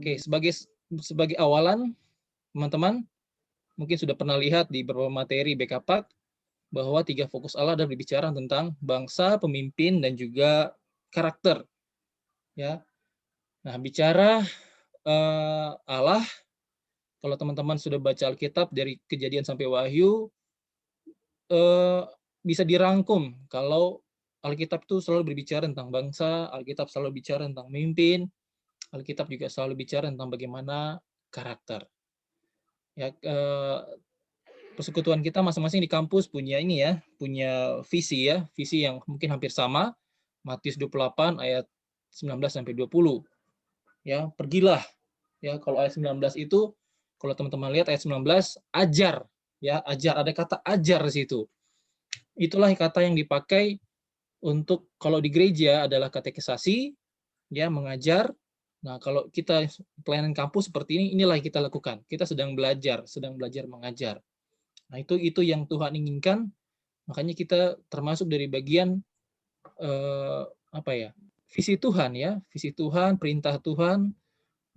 Oke, sebagai awalan, teman-teman mungkin sudah pernah lihat di beberapa materi BKPAK bahwa 3 fokus Allah adalah berbicara tentang bangsa, pemimpin, dan juga karakter. Ya, nah bicara Allah, kalau teman-teman sudah baca Alkitab dari Kejadian sampai Wahyu, bisa dirangkum kalau Alkitab itu selalu berbicara tentang bangsa, Alkitab selalu bicara tentang pemimpin, Alkitab juga selalu bicara tentang bagaimana karakter. Ya, persekutuan kita masing-masing di kampus punya ini ya, punya visi ya, visi yang mungkin hampir sama. Matius 28 ayat 19 sampai 20. Ya, pergilah. Ya, kalau ayat 19 itu kalau teman-teman lihat ayat 19 ajar, ya, ajar, ada kata ajar di situ. Itulah kata yang dipakai untuk kalau di gereja adalah katekisasi, ya, mengajar. Nah, kalau kita pelayanan kampus seperti ini, inilah yang kita lakukan. Kita sedang belajar mengajar. Nah, itu yang Tuhan inginkan. Makanya kita termasuk dari bagian apa ya? Visi Tuhan ya, visi Tuhan, perintah Tuhan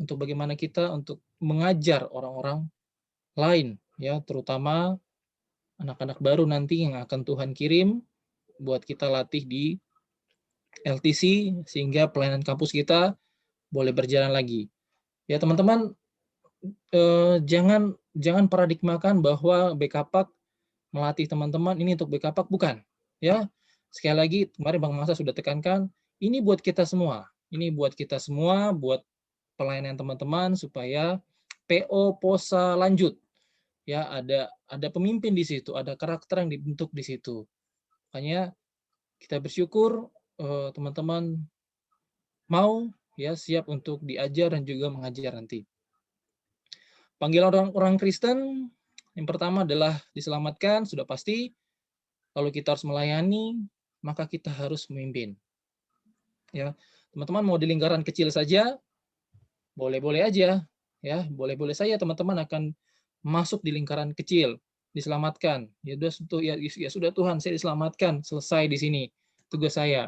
untuk bagaimana kita untuk mengajar orang-orang lain ya, terutama anak-anak baru nanti yang akan Tuhan kirim buat kita latih di LTC sehingga pelayanan kampus kita boleh berjalan lagi. Ya, teman-teman, jangan paradigmakan bahwa BKPAK melatih teman-teman ini untuk BKPAK, bukan. Ya, sekali lagi kemarin Bang Masa sudah tekankan, ini buat kita semua. Ini buat kita semua, buat pelayanan teman-teman supaya PO POSA lanjut. Ya, ada pemimpin di situ, ada karakter yang dibentuk di situ. Makanya kita bersyukur teman-teman mau ya siap untuk diajar dan juga mengajar nanti. Panggilan orang Kristen yang pertama adalah diselamatkan, sudah pasti. Lalu kita harus melayani, maka kita harus memimpin. Ya, teman-teman mau di lingkaran kecil saja, boleh-boleh aja. Ya, boleh-boleh saja teman-teman akan masuk di lingkaran kecil, diselamatkan. Ya sudah Tuhan, saya diselamatkan, selesai di sini tugas saya.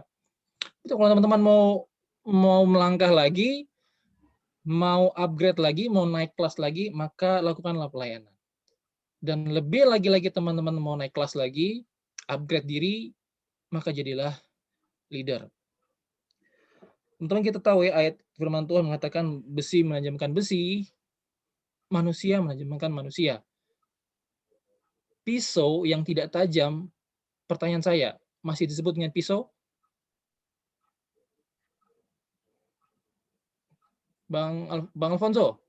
Itu kalau teman-teman mau melangkah lagi, mau upgrade lagi, mau naik kelas lagi, maka lakukanlah pelayanan. Dan lebih lagi teman-teman mau naik kelas lagi, upgrade diri, maka jadilah leader. Teman-teman kita tahu ya ayat firman Tuhan mengatakan besi menajamkan besi, manusia menajamkan manusia. Pisau yang tidak tajam, pertanyaan saya, masih disebut dengan pisau? Bang Alfonso,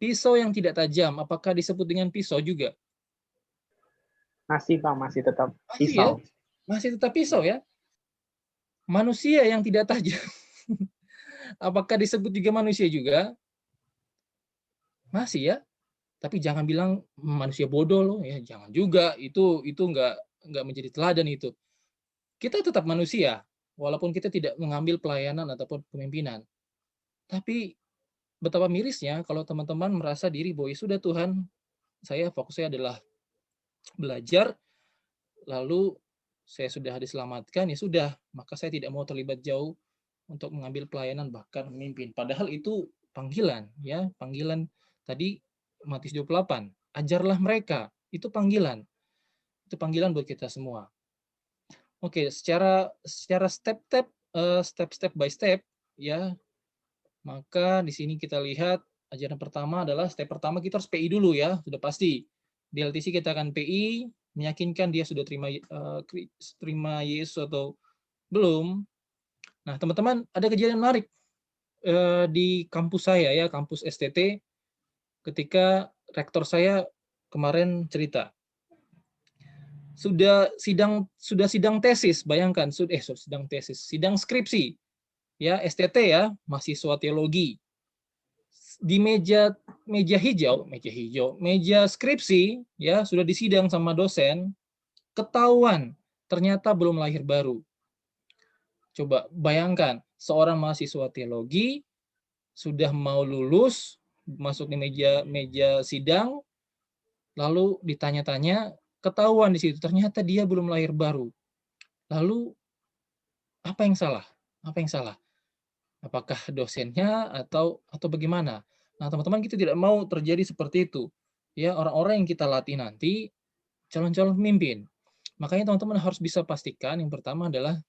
pisau yang tidak tajam, apakah disebut dengan pisau juga? Masih Pak, masih tetap Masih ya? pisau. Masih tetap pisau ya? Manusia yang tidak tajam, apakah disebut juga manusia juga? Masih ya? Tapi jangan bilang manusia bodoh loh ya, jangan juga. Itu nggak menjadi teladan itu. Kita tetap manusia, walaupun kita tidak mengambil pelayanan ataupun kepemimpinan. Tapi betapa mirisnya kalau teman-teman merasa diri bahwa sudah Tuhan, fokusnya adalah belajar, lalu saya sudah diselamatkan, ya sudah, maka saya tidak mau terlibat jauh untuk mengambil pelayanan bahkan memimpin. Padahal itu panggilan, ya, panggilan tadi Matius 28, ajarlah mereka, itu panggilan. Itu panggilan buat kita semua. Oke, secara step by step ya. Maka di sini kita lihat ajaran pertama adalah step pertama kita harus PI dulu ya, sudah pasti. Di LTC kita akan PI, meyakinkan dia sudah terima Yesus atau belum. Nah, teman-teman, ada kejadian menarik di kampus saya ya, kampus STT, ketika rektor saya kemarin cerita. Sudah sidang tesis, bayangkan, sidang skripsi ya, STT ya, mahasiswa teologi. Di meja skripsi ya, sudah disidang sama dosen, ketahuan ternyata belum lahir baru. Coba bayangkan, seorang mahasiswa teologi sudah mau lulus, masuk di meja sidang, lalu ditanya-tanya, ketahuan di situ ternyata dia belum lahir baru. Lalu apa yang salah? Apakah dosennya atau bagaimana? Nah, teman-teman, kita tidak mau terjadi seperti itu. Ya, orang-orang yang kita latih nanti calon-calon pemimpin. Makanya teman-teman harus bisa pastikan yang pertama adalah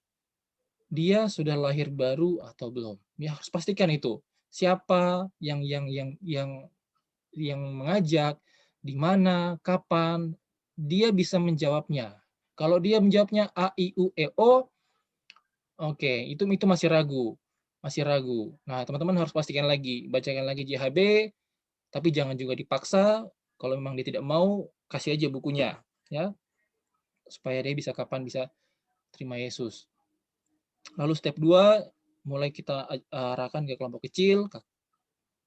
dia sudah lahir baru atau belum. Ya, harus pastikan itu. Siapa yang mengajak, di mana, kapan, dia bisa menjawabnya. Kalau dia menjawabnya A, I, U, E, O, oke, itu masih ragu. Masih ragu. Nah, teman-teman harus pastikan lagi, bacakan lagi JHB, tapi jangan juga dipaksa. Kalau memang dia tidak mau, kasih aja bukunya, ya, supaya dia bisa kapan bisa terima Yesus. Lalu step 2, mulai kita arahkan ke kelompok kecil,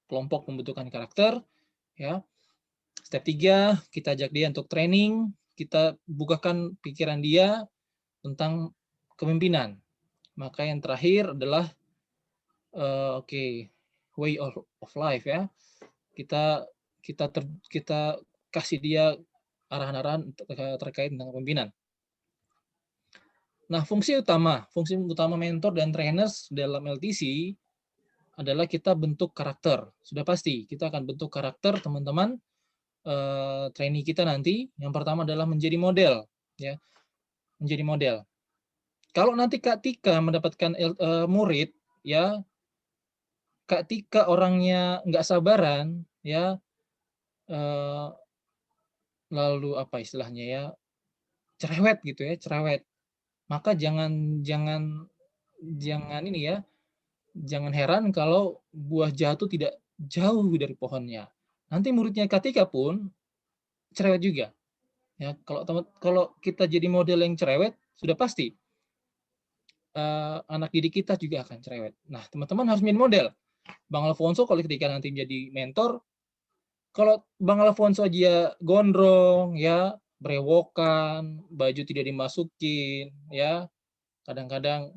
kelompok pembentukan karakter, ya. Step 3, kita ajak dia untuk training, kita bukakan pikiran dia tentang kepemimpinan. Maka yang terakhir adalah way of life, ya. Kita kita kasih dia arahan-arahan terkait dengan kepemimpinan. Nah, fungsi utama mentor dan trainers dalam LTC adalah kita bentuk karakter. Sudah pasti kita akan bentuk karakter teman-teman trainee kita nanti. Yang pertama adalah menjadi model, ya, menjadi model. Kalau nanti Kak Tika mendapatkan murid, ya, Kak Tika orangnya nggak sabaran, ya, lalu apa istilahnya, ya, cerewet gitu, ya, cerewet. Maka jangan jangan jangan ini, ya, jangan heran kalau buah jatuh tidak jauh dari pohonnya. Nanti muridnya Kak Tika pun cerewet juga. Ya, kalau kita jadi model yang cerewet, sudah pasti anak didik kita juga akan cerewet. Nah, teman-teman harus menjadi model. Bang Alfonso kalau ketika nanti menjadi mentor, kalau Bang Alfonso aja gondrong, ya, brewokan, baju tidak dimasukin, ya, kadang-kadang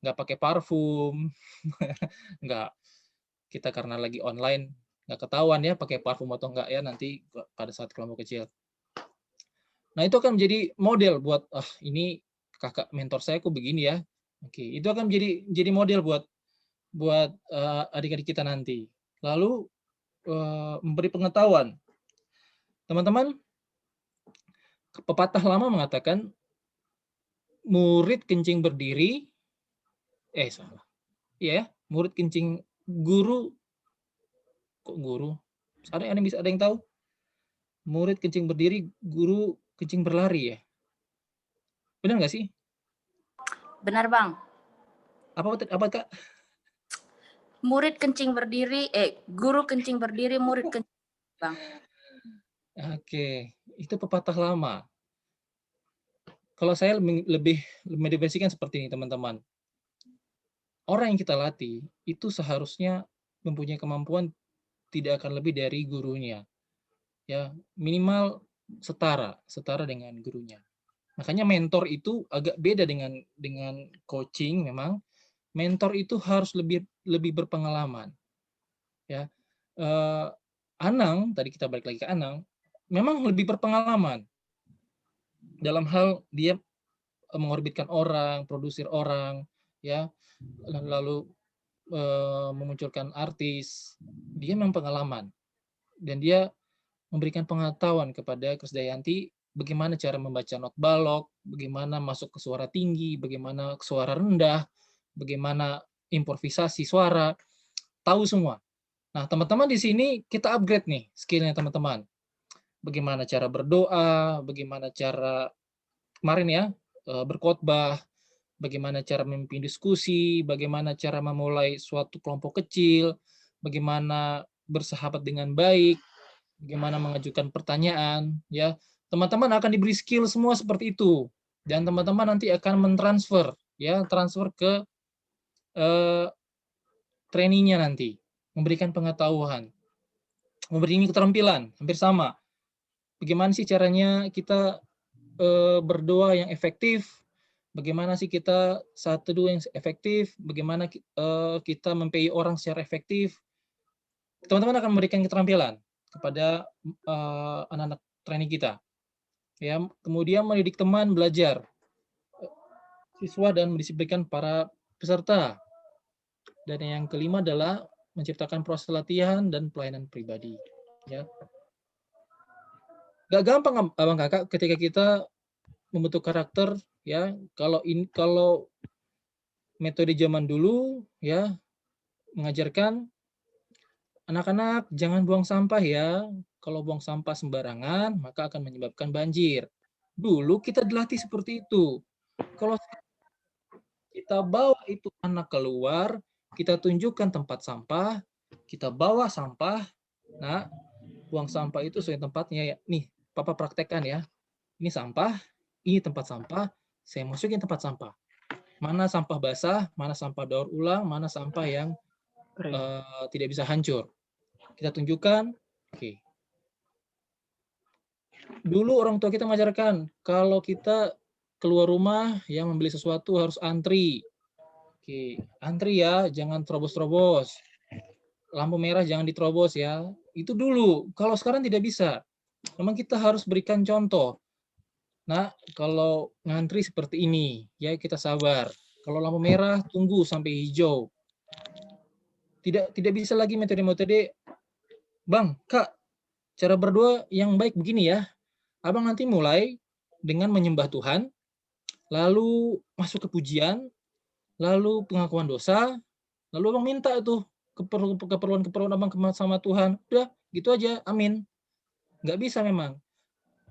nggak pakai parfum, nggak, kita karena lagi online nggak ketahuan ya pakai parfum atau enggak, ya, nanti pada saat kelompok kecil. Nah, itu akan menjadi model buat, ini kakak mentor saya kok begini ya. Oke, itu akan jadi model buat adik-adik kita nanti. Lalu memberi pengetahuan. Teman-teman, pepatah lama mengatakan murid kencing berdiri, salah. Iya ya, murid kencing guru, kok guru? Ada yang tahu? Murid kencing berdiri, guru kencing berlari ya. Benar nggak sih? Benar, Bang. Apa Kak? Murid kencing berdiri, guru kencing berdiri, murid kencing, Bang. Oke, itu pepatah lama. Kalau saya lebih mendefinisikan seperti ini, teman-teman. Orang yang kita latih itu seharusnya mempunyai kemampuan tidak akan lebih dari gurunya. Ya, minimal setara dengan gurunya. Makanya mentor itu agak beda dengan coaching memang. Mentor itu harus lebih berpengalaman. Ya. Anang, tadi kita balik lagi ke Anang, memang lebih berpengalaman dalam hal dia mengorbitkan orang, produsir orang, ya, lalu memunculkan artis. Dia memang pengalaman dan dia memberikan pengetahuan kepada Krisdayanti bagaimana cara membaca not balok, bagaimana masuk ke suara tinggi, bagaimana ke suara rendah, bagaimana improvisasi suara, tahu semua. Nah, teman-teman di sini kita upgrade nih skillnya teman-teman. Bagaimana cara berdoa, bagaimana cara kemarin ya berkhotbah, bagaimana cara memimpin diskusi, bagaimana cara memulai suatu kelompok kecil, bagaimana bersahabat dengan baik, bagaimana mengajukan pertanyaan, ya. Teman-teman akan diberi skill semua seperti itu. Dan teman-teman nanti akan mentransfer, ya, transfer ke trainee-nya nanti, memberikan pengetahuan, memberikan keterampilan, hampir sama. Bagaimana sih caranya kita berdoa yang efektif, bagaimana sih kita saat teduh yang efektif, bagaimana kita memPI orang secara efektif. Teman-teman akan memberikan keterampilan kepada anak-anak trainee kita. Ya, kemudian mendidik teman belajar, siswa dan mendisiplinkan para peserta. Dan yang kelima adalah menciptakan proses latihan dan pelayanan pribadi. Ya, gak gampang abang kakak ketika kita membentuk karakter. Ya, kalau metode zaman dulu ya mengajarkan anak-anak jangan buang sampah ya. Kalau buang sampah sembarangan maka akan menyebabkan banjir. Dulu kita dilatih seperti itu. Kalau kita bawa itu anak keluar, kita tunjukkan tempat sampah, kita bawa sampah. Nah, buang sampah itu sesuai tempatnya ya. Nih, Papa praktekkan ya. Ini sampah, ini tempat sampah, saya masukin tempat sampah. Mana sampah basah, mana sampah daur ulang, mana sampah yang tidak bisa hancur. Kita tunjukkan, oke. Dulu orang tua kita mengajarkan, kalau kita keluar rumah yang membeli sesuatu harus antri. Oke, antri ya, jangan terobos-terobos. Lampu merah jangan diterobos ya. Itu dulu. Kalau sekarang tidak bisa. Memang kita harus berikan contoh. Nah, kalau ngantri seperti ini, ya kita sabar. Kalau lampu merah, tunggu sampai hijau. Tidak bisa lagi metode-metode, Bang, Kak, cara berdoa yang baik begini ya. Abang nanti mulai dengan menyembah Tuhan, lalu masuk ke pujian, lalu pengakuan dosa, lalu abang minta tuh keperluan abang sama Tuhan. Udah, gitu aja, amin. Nggak bisa memang.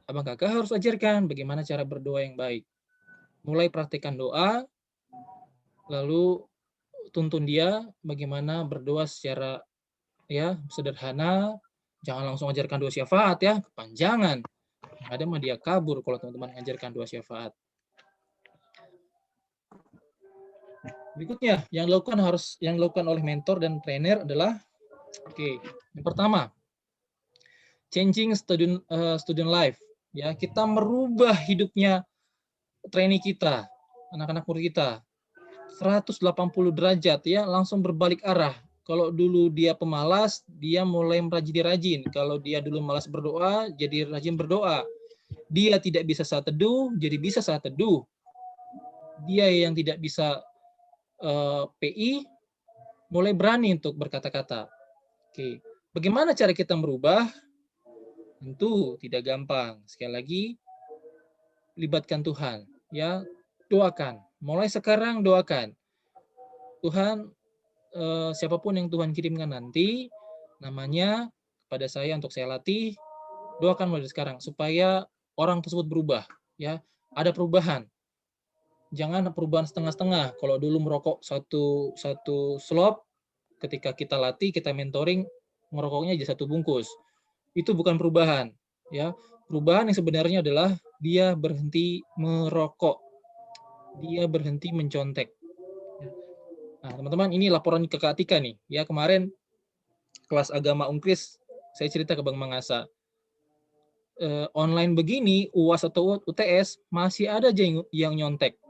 Abang kakak harus ajarkan bagaimana cara berdoa yang baik. Mulai praktikkan doa, lalu tuntun dia bagaimana berdoa secara ya sederhana. Jangan langsung ajarkan doa syafaat ya, kepanjangan. Ada mah dia kabur kalau teman-teman mengajarkan doa syafaat. Berikutnya yang dilakukan oleh mentor dan trainer adalah yang pertama, changing student life. Ya, kita merubah hidupnya trainee kita, anak-anak murid kita. 180 derajat ya, langsung berbalik arah. Kalau dulu dia pemalas, dia mulai rajin. Kalau dia dulu malas berdoa, jadi rajin berdoa. Dia tidak bisa saat teduh, jadi bisa saat teduh. Dia yang tidak bisa PI, mulai berani untuk berkata-kata. Oke, bagaimana cara kita merubah? Tentu tidak gampang. Sekali lagi, libatkan Tuhan. Ya, doakan. Mulai sekarang doakan. Tuhan, siapapun yang Tuhan kirimkan nanti, namanya kepada saya untuk saya latih, doakan mulai sekarang supaya orang tersebut berubah. Ya, ada perubahan. Jangan perubahan setengah-setengah. Kalau dulu merokok satu slop, ketika kita latih, kita mentoring, merokoknya jadi satu bungkus. Itu bukan perubahan. Ya, perubahan yang sebenarnya adalah dia berhenti merokok, dia berhenti mencontek. Nah, teman-teman, ini laporan ke Kak Atika nih. Ya, kemarin kelas agama Unkris, saya cerita ke Bang Mangasa. Online begini, UAS atau UTS, masih ada aja yang nyontek.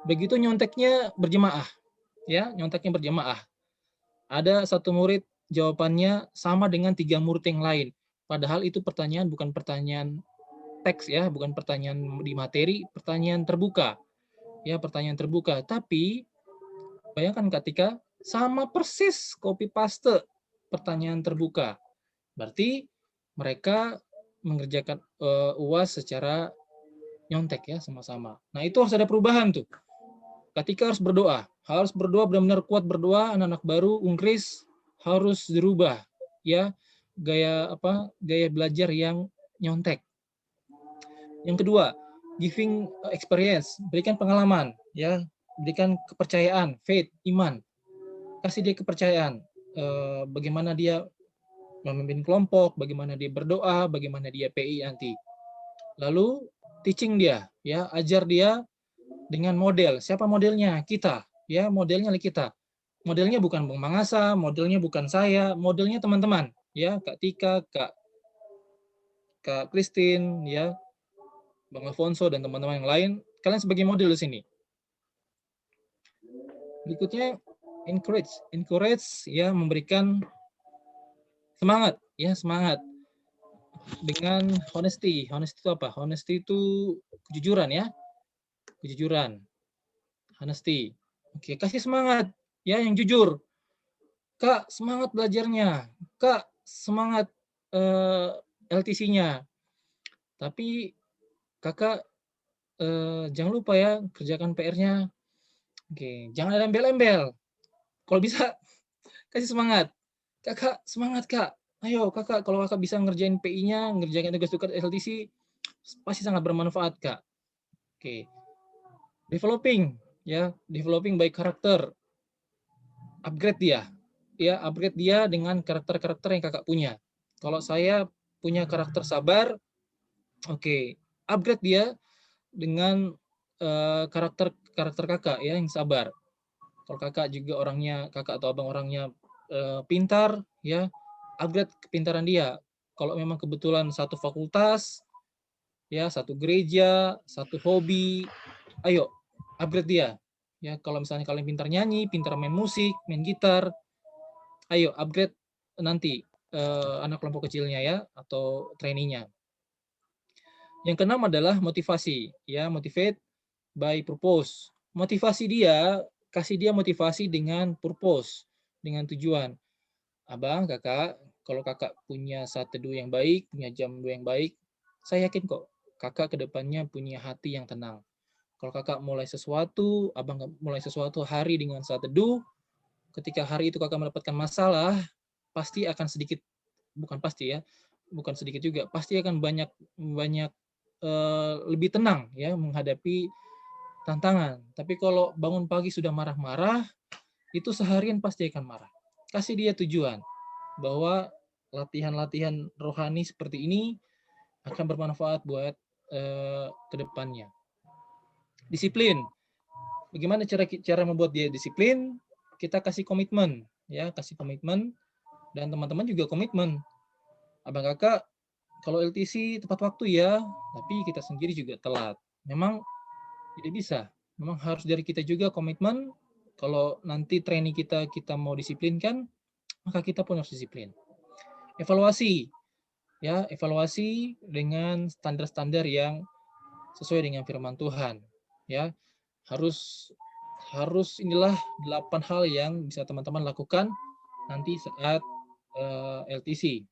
Begitu nyonteknya berjemaah. Ya, nyonteknya berjemaah. Ada satu murid, jawabannya sama dengan 3 murid yang lain. Padahal itu pertanyaan bukan pertanyaan teks ya, bukan pertanyaan di materi, pertanyaan terbuka. Ya, pertanyaan terbuka. Tapi bayangkan ketika sama persis copy paste pertanyaan terbuka. Berarti mereka mengerjakan UAS secara nyontek ya sama-sama. Nah, itu harus ada perubahan tuh. Ketika harus berdoa benar-benar kuat berdoa, anak-anak baru Unkris harus dirubah ya, gaya belajar yang nyontek. Yang kedua, giving experience, berikan pengalaman ya, berikan kepercayaan, faith, iman. Kasih dia kepercayaan bagaimana dia memimpin kelompok, bagaimana dia berdoa, bagaimana dia PI nanti. Lalu teaching dia ya, ajar dia dengan model. Siapa modelnya? Kita. Ya, modelnya kita. Modelnya bukan Bang Mangasa, modelnya bukan saya, modelnya teman-teman. Ya, Kak Tika, Kak Christine, ya, Bang Alfonso dan teman-teman yang lain. Kalian sebagai model di sini. Berikutnya encourage ya, memberikan semangat ya, semangat dengan honesty. Honesty itu apa? Honesty itu kejujuran ya. Kejujuran. Honesty. Oke, kasih semangat ya yang jujur. Kak, semangat belajarnya. Kak, semangat LTC-nya. Tapi Kakak jangan lupa ya kerjakan PR-nya. Oke, jangan ada embel-embel. Kalau bisa kasih semangat. Kakak, semangat Kak. Ayo Kakak, kalau Kakak bisa ngerjain PI-nya, ngerjain tugas-tugas LTC, pasti sangat bermanfaat Kak. Oke, developing ya, developing by karakter. Upgrade dia. Ya, upgrade dia dengan karakter-karakter yang Kakak punya. Kalau saya punya karakter sabar, oke, upgrade dia dengan karakter karakter Kakak ya yang sabar. Kalau Kakak juga orangnya, Kakak atau Abang orangnya pintar ya, upgrade kepintaran dia. Kalau memang kebetulan satu fakultas ya, satu gereja, satu hobi, ayo upgrade dia. Ya, kalau misalnya kalian pintar nyanyi, pintar main musik, main gitar, ayo upgrade nanti anak kelompok kecilnya ya atau trainee-nya. Yang keenam adalah motivasi, ya, motivate by purpose. Motivasi dia, kasih dia motivasi dengan purpose, dengan tujuan. Abang, Kakak, kalau Kakak punya saat teduh yang baik, punya jam teduh yang baik, saya yakin kok Kakak ke depannya punya hati yang tenang. Kalau Kakak mulai sesuatu, Abang mulai sesuatu hari dengan saat teduh, ketika hari itu Kakak mendapatkan masalah, pasti akan sedikit, bukan pasti ya, bukan sedikit juga, pasti akan banyak banyak lebih tenang ya menghadapi tantangan. Tapi kalau bangun pagi sudah marah-marah, itu seharian pasti akan marah. Kasih dia tujuan bahwa latihan-latihan rohani seperti ini akan bermanfaat buat ke depannya. Disiplin. Bagaimana cara membuat dia disiplin? Kita kasih komitmen, ya, kasih komitmen, dan teman-teman juga komitmen. Abang Kakak kalau LTC tepat waktu ya, tapi kita sendiri juga telat. Memang tidak bisa. Memang harus dari kita juga komitmen. Kalau nanti training kita mau disiplinkan, maka kita pun harus disiplin. Evaluasi, ya, evaluasi dengan standar-standar yang sesuai dengan firman Tuhan, ya. Harus inilah 8 hal yang bisa teman-teman lakukan nanti saat LTC.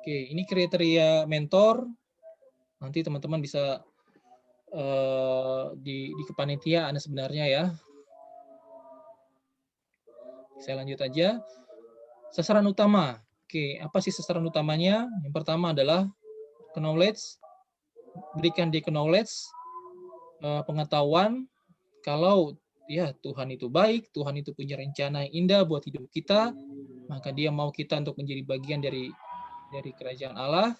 Oke, ini kriteria mentor. Nanti teman-teman bisa di kepanitiaan sebenarnya ya. Saya lanjut aja. Sasaran utama. Oke, apa sih sasaran utamanya? Yang pertama adalah knowledge, berikan dia knowledge, pengetahuan kalau ya Tuhan itu baik, Tuhan itu punya rencana yang indah buat hidup kita, maka dia mau kita untuk menjadi bagian dari kerajaan Allah,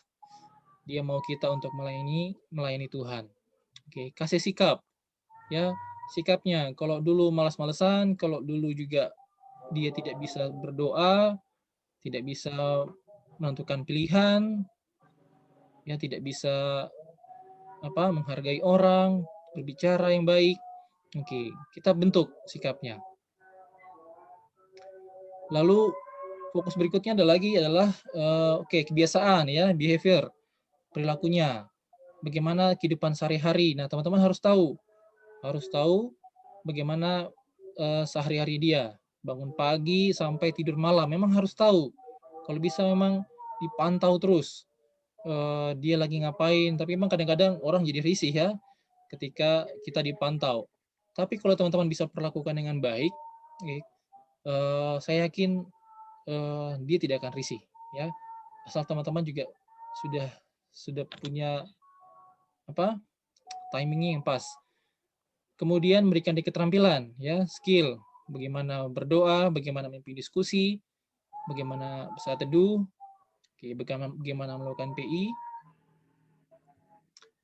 dia mau kita untuk melayani Tuhan. Oke, kasih sikap. Ya, sikapnya. Kalau dulu malas-malesan, kalau dulu juga dia tidak bisa berdoa, tidak bisa menentukan pilihan, ya tidak bisa menghargai orang, berbicara yang baik. Oke, kita bentuk sikapnya. Lalu fokus berikutnya adalah kebiasaan ya, behavior, perilakunya. Bagaimana kehidupan sehari-hari. Nah, teman-teman harus tahu bagaimana sehari-hari dia. Bangun pagi sampai tidur malam, memang harus tahu. Kalau bisa memang dipantau terus. Dia lagi ngapain, tapi memang kadang-kadang orang jadi risih ya ketika kita dipantau. Tapi kalau teman-teman bisa perlakukan dengan baik, saya yakin dia tidak akan risih ya. Asal teman-teman juga sudah punya timingnya yang pas. Kemudian berikan dia keterampilan ya, skill, bagaimana berdoa, bagaimana memimpin diskusi, bagaimana saat teduh, bagaimana melakukan PI.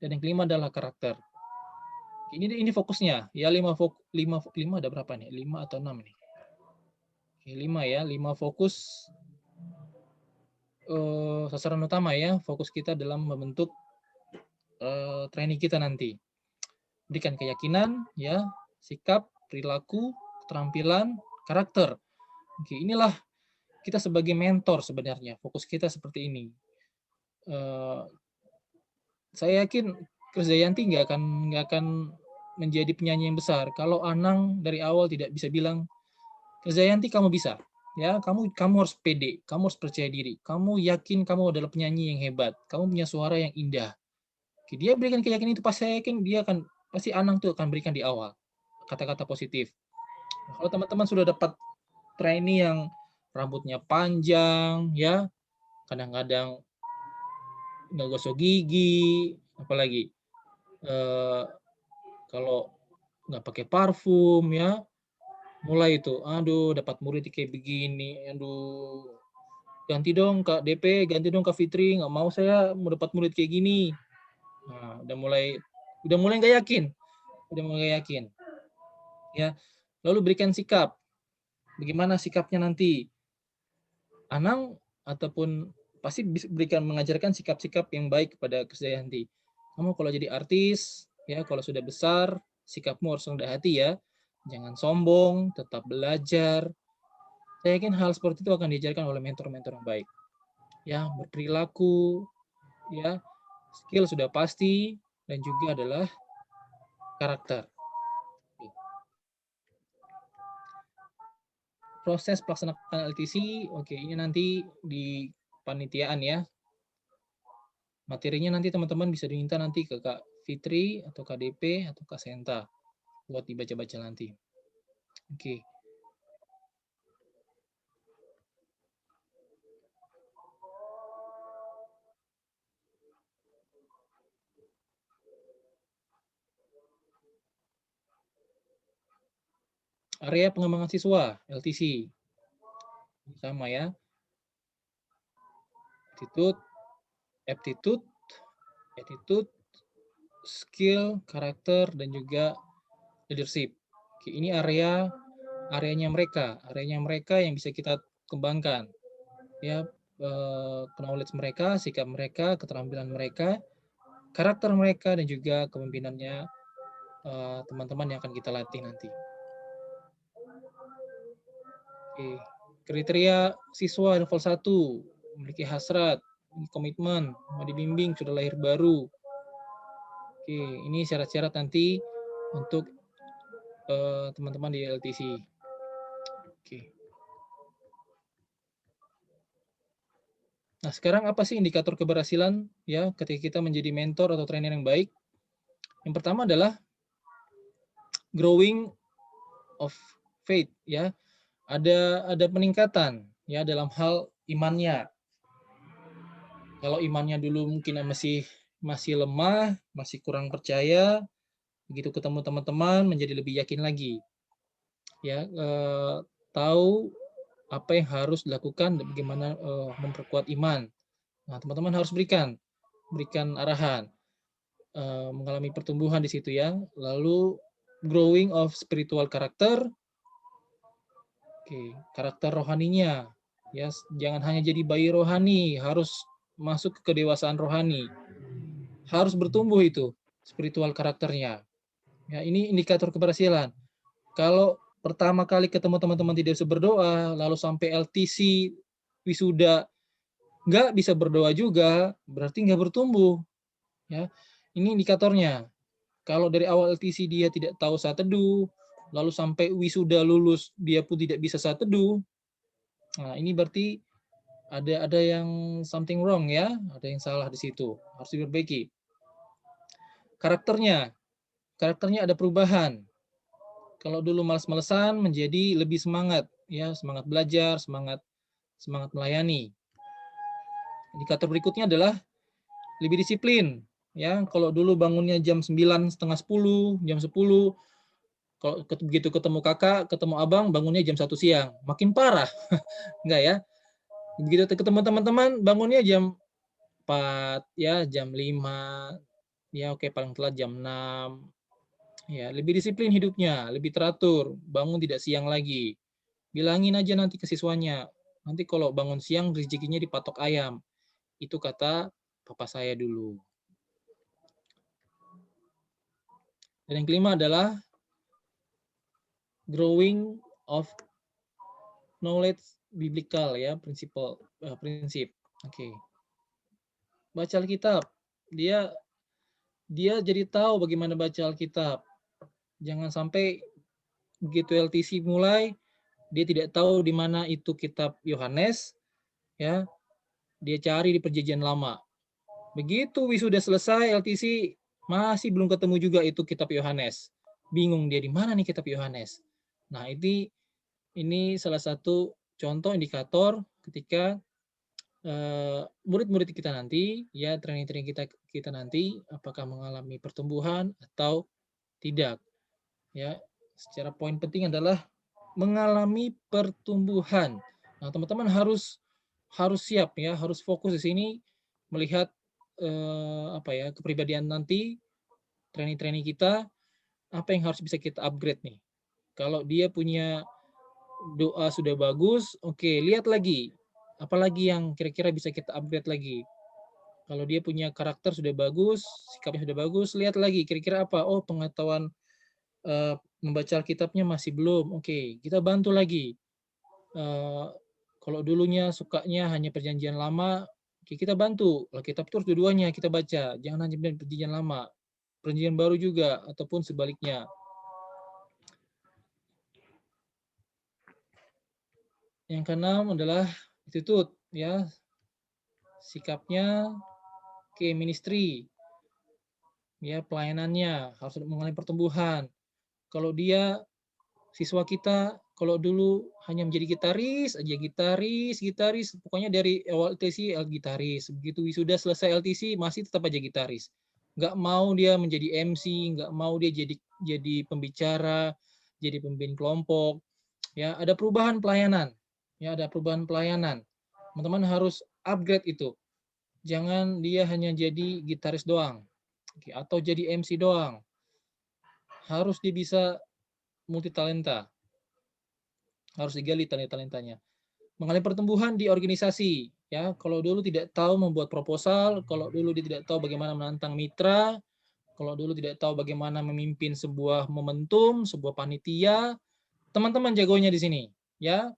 Dan yang kelima adalah karakter. Ini fokusnya ya, 5 ada berapa nih? 5 atau 6 nih? 5 ya, 5 fokus sasaran utama ya, fokus kita dalam membentuk training kita nanti. Berikan keyakinan ya, sikap, perilaku, keterampilan, karakter. Oke, inilah kita sebagai mentor sebenarnya, fokus kita seperti ini. Saya yakin Krisdayanti nggak akan menjadi penyanyi yang besar kalau Anang dari awal tidak bisa bilang Krisdayanti, kamu bisa. Ya, kamu harus pede, kamu harus percaya diri, kamu yakin kamu adalah penyanyi yang hebat, kamu punya suara yang indah. Oke, dia berikan keyakinan itu, pas saya yakin dia akan, pasti Anang tuh akan berikan di awal kata-kata positif. Nah, kalau teman-teman sudah dapat trainee yang rambutnya panjang, ya, kadang-kadang nggak gosok gigi, apalagi kalau nggak pakai parfum, ya, mulai itu, aduh dapat murid kayak begini, aduh ganti dong Kak DP, ganti dong Kak Fitri, nggak mau saya mau dapat murid kayak gini. Nah, udah mulai nggak yakin, ya. Lalu berikan sikap, bagaimana sikapnya nanti. Anang ataupun pasti berikan, mengajarkan sikap-sikap yang baik kepada Krisdayanti. Kamu kalau jadi artis, ya, kalau sudah besar, sikapmu harus rendah hati, ya. Jangan sombong, tetap belajar. Saya yakin hal seperti itu akan diajarkan oleh mentor-mentor yang baik. Ya, berperilaku, ya, skill sudah pasti, dan juga adalah karakter. Proses pelaksanaan LTC, oke, ini nanti di panitiaan, ya. Materinya nanti teman-teman bisa diminta nanti ke Kak Fitri atau KDP atau Kak Senta buat dibaca-baca nanti. Oke. Area pengembangan siswa, LTC. Sama, ya. Aptitude, attitude, skill, karakter, dan juga leadership. Oke, ini areanya mereka yang bisa kita kembangkan. Ya, knowledge mereka, sikap mereka, keterampilan mereka, karakter mereka, dan juga kepemimpinannya teman-teman yang akan kita latih nanti. Oke. Kriteria siswa level 1, memiliki hasrat, komitmen, mau dibimbing, sudah lahir baru. Oke, ini syarat-syarat nanti untuk teman-teman di LTC. Oke. Nah, sekarang apa sih indikator keberhasilan, ya, ketika kita menjadi mentor atau trainer yang baik? Yang pertama adalah growing of faith, ya. Ada peningkatan, ya, dalam hal imannya. Kalau imannya dulu mungkin masih lemah, masih kurang percaya, begitu ketemu teman-teman menjadi lebih yakin lagi. Ya, tahu apa yang harus dilakukan dan bagaimana memperkuat iman. Nah, teman-teman harus berikan arahan, mengalami pertumbuhan di situ, ya. Lalu growing of spiritual character. Oke, karakter rohaninya, ya, jangan hanya jadi bayi rohani, harus masuk ke kedewasaan rohani. Harus bertumbuh itu spiritual karakternya. Ya, ini indikator keberhasilan. Kalau pertama kali ketemu teman-teman tidak bisa berdoa, lalu sampai LTC wisuda nggak bisa berdoa juga, berarti nggak bertumbuh. Ya, ini indikatornya. Kalau dari awal LTC dia tidak tahu saat teduh, lalu sampai wisuda lulus dia pun tidak bisa saat teduh. Nah, ini berarti ada yang something wrong, ya, ada yang salah di situ, harus diperbaiki. Karakternya ada perubahan. Kalau dulu malas-malesan menjadi lebih semangat, ya, semangat belajar, semangat melayani. Indikator berikutnya adalah lebih disiplin, ya. Kalau dulu bangunnya jam 9, setengah 10, jam 10, kalau begitu ketemu kakak, ketemu abang, bangunnya jam 1 siang, makin parah. Enggak, ya. Begitu ketemu teman-teman, bangunnya jam 4, ya, jam 5, ya, oke, paling telat jam 6. Ya, lebih disiplin hidupnya, lebih teratur, bangun tidak siang lagi. Bilangin aja nanti ke siswanya, nanti kalau bangun siang rezekinya dipatok ayam. Itu kata papa saya dulu. Dan yang kelima adalah growing of knowledge biblical, ya, prinsip. Oke. Baca Alkitab. Dia jadi tahu bagaimana baca Alkitab. Jangan sampai begitu LTC mulai, dia tidak tahu di mana itu kitab Yohanes, ya, dia cari di Perjanjian Lama. Begitu wisuda selesai LTC, masih belum ketemu juga itu kitab Yohanes. Bingung dia di mana nih kitab Yohanes. Nah, ini salah satu contoh indikator ketika murid-murid kita nanti, ya training-training kita nanti apakah mengalami pertumbuhan atau tidak. Ya, secara poin penting adalah mengalami pertumbuhan. Nah, teman-teman harus siap ya, harus fokus di sini melihat kepribadian nanti training-training kita, apa yang harus bisa kita upgrade nih. Kalau dia punya doa sudah bagus, oke, lihat lagi apalagi yang kira-kira bisa kita upgrade lagi. Kalau dia punya karakter sudah bagus, sikapnya sudah bagus, lihat lagi kira-kira apa. Oh, pengetahuan membaca Alkitabnya masih belum. Oke, kita bantu lagi. Kalau dulunya sukanya hanya Perjanjian Lama, kita bantu. Alkitab itu harus dua-duanya kita baca. Jangan hanya Perjanjian Lama. Perjanjian Baru juga, ataupun sebaliknya. Yang keenam adalah attitude, ya, sikapnya ke ministry, ya, pelayanannya harus mengalami pertumbuhan. Kalau dia siswa kita, kalau dulu hanya menjadi gitaris aja, gitaris, pokoknya dari awal LTC gitaris, begitu wisuda selesai LTC masih tetap aja gitaris. Nggak mau dia menjadi MC, nggak mau dia jadi pembicara, jadi pemimpin kelompok. Ya, ada perubahan pelayanan. Ya, ada perubahan pelayanan. Teman-teman harus upgrade itu. Jangan dia hanya jadi gitaris doang atau jadi MC doang. Harus dia bisa multitalenta. Harus digali talentanya. Mengalami pertumbuhan di organisasi. Ya, kalau dulu tidak tahu membuat proposal, kalau dulu dia tidak tahu bagaimana menantang mitra, kalau dulu tidak tahu bagaimana memimpin sebuah momentum, sebuah panitia, teman-teman jagonya di sini. Ya,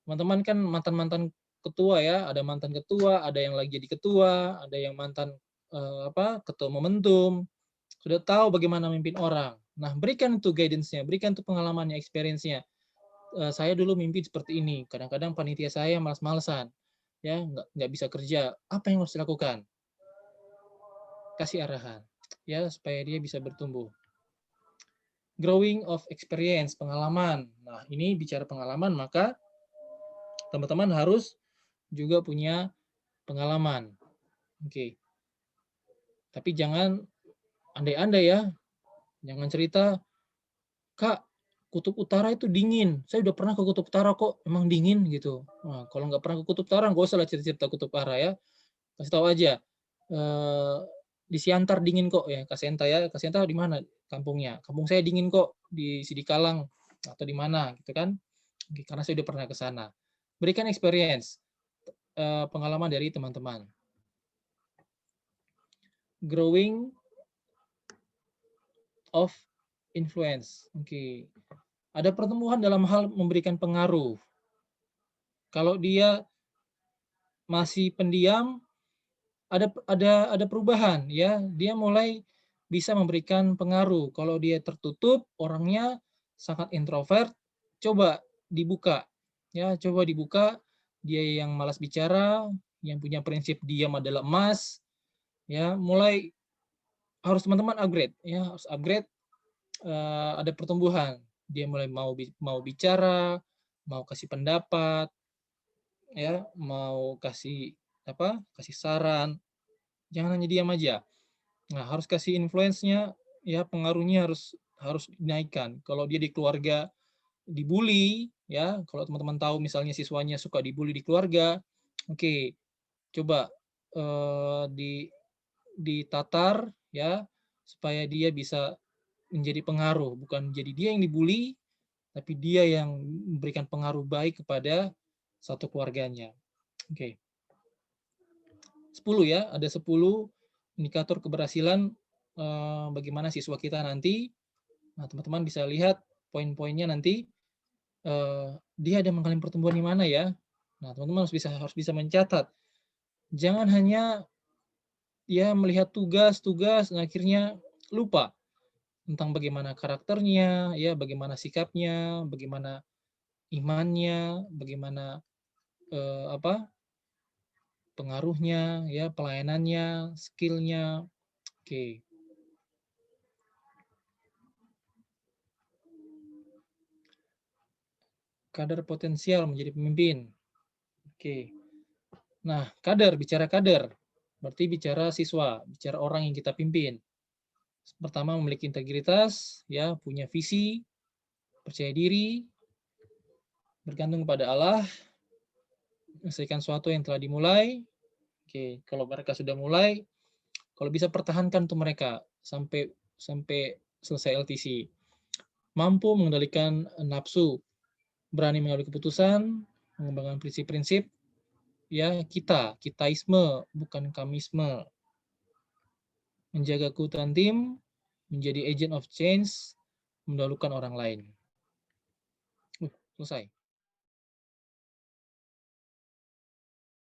teman-teman kan mantan-mantan ketua ya, ada mantan ketua, ada yang lagi jadi ketua, ada yang mantan ketua momentum, sudah tahu bagaimana memimpin orang. Nah, berikan tuh guidance-nya, berikan tuh pengalamannya, experience-nya. Saya dulu mimpi seperti ini, kadang-kadang panitia saya malas-malesan, ya nggak bisa kerja. Apa yang harus dilakukan? Kasih arahan, ya supaya dia bisa bertumbuh. Growing of experience, pengalaman. Nah, ini bicara pengalaman, maka teman-teman harus juga punya pengalaman. Oke. Tapi jangan andai-andai ya. Jangan cerita, Kak, Kutub Utara itu dingin. Saya udah pernah ke Kutub Utara kok, emang dingin gitu. Nah, kalau nggak pernah ke Kutub Utara, nggak usah lah cerita-cerita Kutub Utara ya. Kasih tahu aja. Di Siantar dingin kok ya, Kasenta ya. Kasenta di mana kampungnya? Kampung saya dingin kok di Sidikalang atau di mana gitu kan? Karena saya udah pernah ke sana. Berikan experience, pengalaman dari teman-teman. Growing of influence. Oke. Ada pertumbuhan dalam hal memberikan pengaruh. Kalau dia masih pendiam, ada perubahan ya. Dia mulai bisa memberikan pengaruh. Kalau dia tertutup, orangnya sangat introvert, coba dibuka. Ya, coba dibuka. Dia yang malas bicara, yang punya prinsip diam adalah emas. Ya, mulai harus teman-teman upgrade ya, harus upgrade. Ada pertumbuhan. Dia mulai mau bicara, mau kasih pendapat, ya, mau kasih kasih saran. Jangan hanya diam aja. Nah, harus kasih influence-nya, ya, pengaruhnya harus dinaikkan. Kalau dia di keluarga dibully, ya, kalau teman-teman tahu misalnya siswanya suka dibully di keluarga, oke, coba ditatar ya supaya dia bisa menjadi pengaruh, bukan jadi dia yang dibully, tapi dia yang memberikan pengaruh baik kepada satu keluarganya. Oke. 10 ya, ada 10 indikator keberhasilan bagaimana siswa kita nanti. Nah, teman-teman bisa lihat poin-poinnya nanti dia ada mengalami pertumbuhan di mana ya. Nah, teman-teman harus bisa mencatat. Jangan hanya ya melihat tugas, akhirnya lupa tentang bagaimana karakternya, ya, bagaimana sikapnya, bagaimana imannya, bagaimana pengaruhnya, ya, pelayanannya, skillnya. Oke. Kader potensial menjadi pemimpin. Oke. Nah, bicara kader, berarti bicara siswa, bicara orang yang kita pimpin. Pertama, memiliki integritas, ya, punya visi, percaya diri, bergantung kepada Allah, menyelesaikan sesuatu yang telah dimulai. Oke, kalau mereka sudah mulai, kalau bisa pertahankan untuk mereka sampai selesai LTC. Mampu mengendalikan nafsu, berani mengambil keputusan, mengembangkan prinsip-prinsip, ya, kitaisme, bukan kamisme. Menjaga keutuhan tim, menjadi agent of change, mendahulukan orang lain. Selesai.